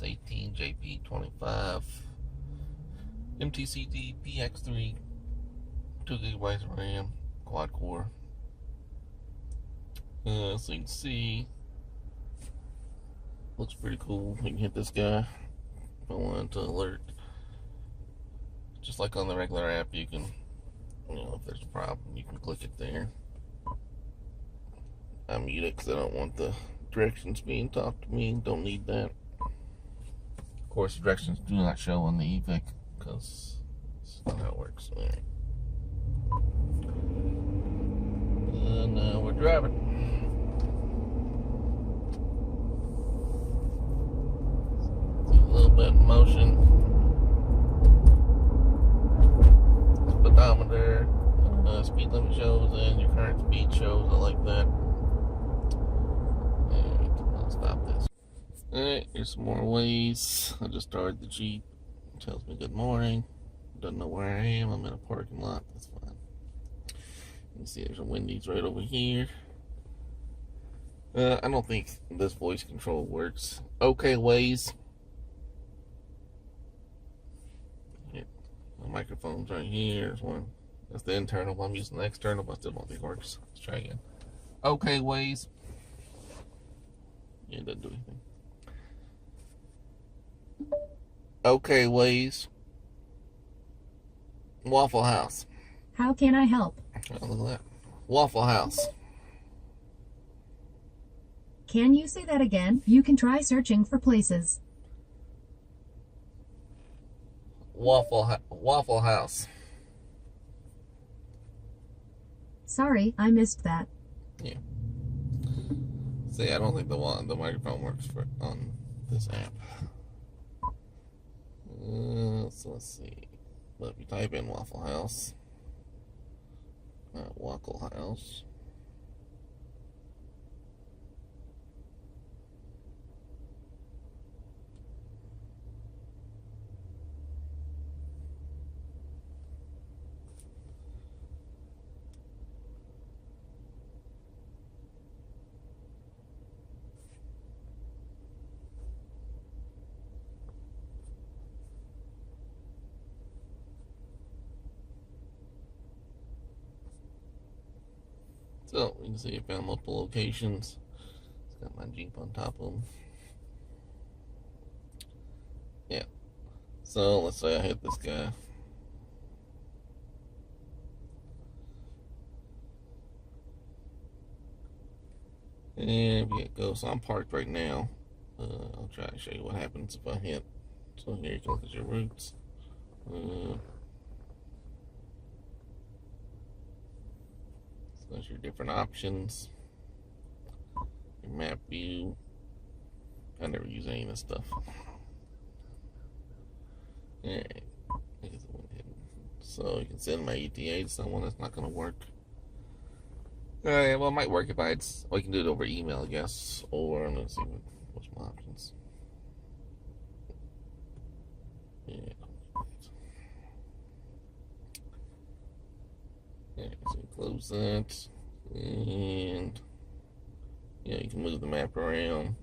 18JP25 MTCD PX3 2GB of RAM, quad core. So you can see, looks pretty cool. You can hit this guy if I wanted to alert. Just like on the regular app, you can, if there's a problem, you can click it there. I mute it because I don't want the directions being talked to me. Don't need that. Of course, directions do not show on the eVic because that's not how it works. All right. And now we're driving. See a little bit in motion. Speedometer, speed limit shows, and your current speed shows. I like that. I'll stop this. Alright, here's some more Waze. I just started the Jeep. It tells me good morning. Doesn't know where I am. I'm in a parking lot. That's fine. You can see there's a Wendy's right over here. I don't think this voice control works. Okay, Waze. Here. My microphone's right here. There's one. That's the internal one. I'm using the external, but I still don't think it works. Let's try again. Okay, Waze. Yeah, it doesn't do anything. Okay, Waze. Waffle House. How can I help? Oh, look at that. Waffle House. Can you say that again? You can try searching for places. Waffle House. Sorry, I missed that. Yeah. See, I don't think the microphone works on this app. So let's see. But if you type in Waffle House, Waffle House. So you can see I found multiple locations. It's got my Jeep on top of them. Yeah. So let's say I hit this guy. And we go. So I'm parked right now. I'll try to show you what happens if I hit. So here you can look at your routes. There's your different options. Your map view. I never use any of this stuff. Alright. So you can send my ETA to someone that's not going to work. Alright, well, it might work if I can do it over email, I guess. Or, let's see, what's my options? Yeah. Alright, so close that, and yeah, you can move the map around.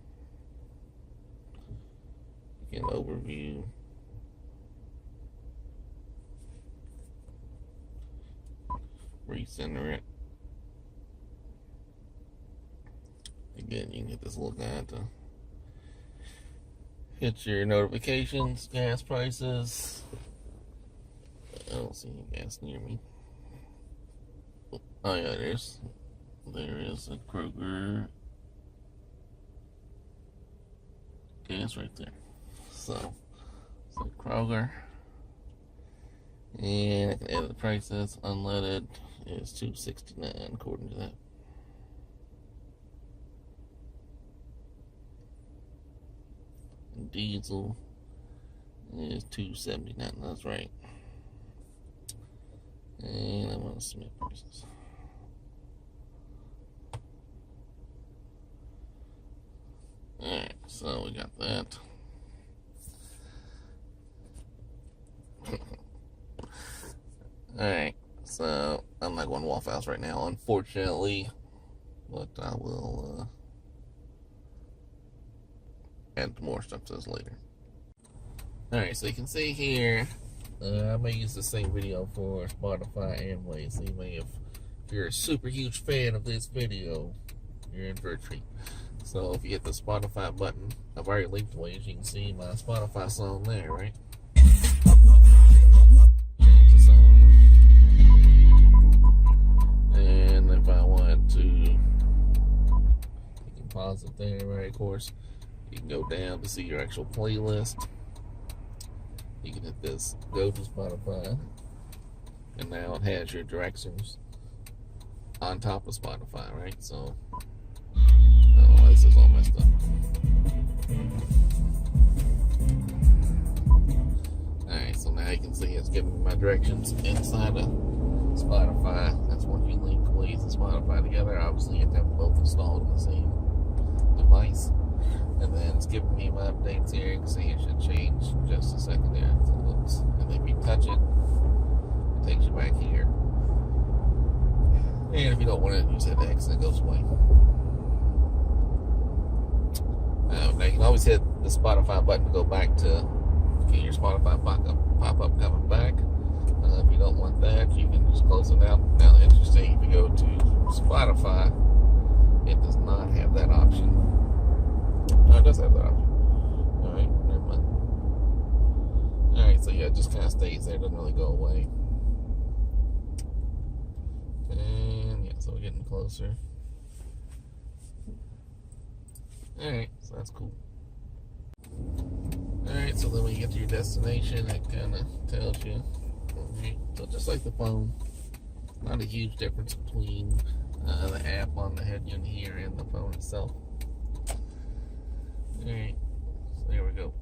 You can overview. Recenter it. Again, you can hit this little guy to hit your notifications, gas prices. I don't see any gas near me. Oh yeah, there is a Kroger gas right there. So Kroger, and I can add the prices. Unleaded is $2.69 according to that. And diesel is $2.79. That's right. And I want to submit prices. Alright, so we got that. Alright, so I'm not going to Waffle House right now, unfortunately, but I will add more stuff to this later. Alright, so you can see here, I may use the same video for Spotify and Waze. So if you're a super huge fan of this video, you're in for a treat. So if you hit the Spotify button, I've already linked Waze. You can see my Spotify song there, right? And if I want to, you can pause it there, right? Of course, you can go down to see your actual playlist. You can hit this, go to Spotify, and now it has your directions on top of Spotify, right? So, oh, this is all messed up. Alright, so now you can see it's giving me my directions inside of Spotify. That's when you link Waze and Spotify together. Obviously, you have to have both installed on the same device. And then it's giving me my updates here. You can see it should change in just a second there. So and then if you touch it, it takes you back here. And if you don't want to use that X, it goes away. Now you can always hit the Spotify button to go back to get your Spotify pop-up coming back. If you don't want that, you can just close it out. Now, interesting, if you go to Spotify, it does not have that option. No, it does have that option. Alright, never mind. Alright, so yeah, it just kind of stays there, doesn't really go away. And yeah, so we're getting closer. Alright, so that's cool. Alright, so then when you get to your destination, it kind of tells you. So just like the phone, not a huge difference between the app on the head unit here and the phone itself. Alright, so there we go.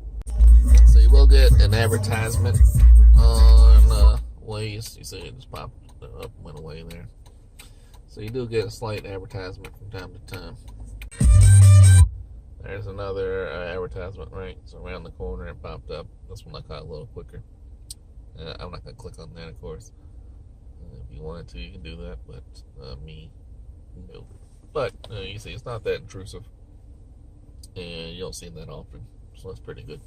So you will get an advertisement on Waze. You see it just popped up and went away there. So you do get a slight advertisement from time to time. There's another advertisement, right? So around the corner it popped up. This one I caught a little quicker. I'm not going to click on that, of course. If you wanted to, you can do that, but me, no. But you see, it's not that intrusive, and you don't see that often, so that's pretty good.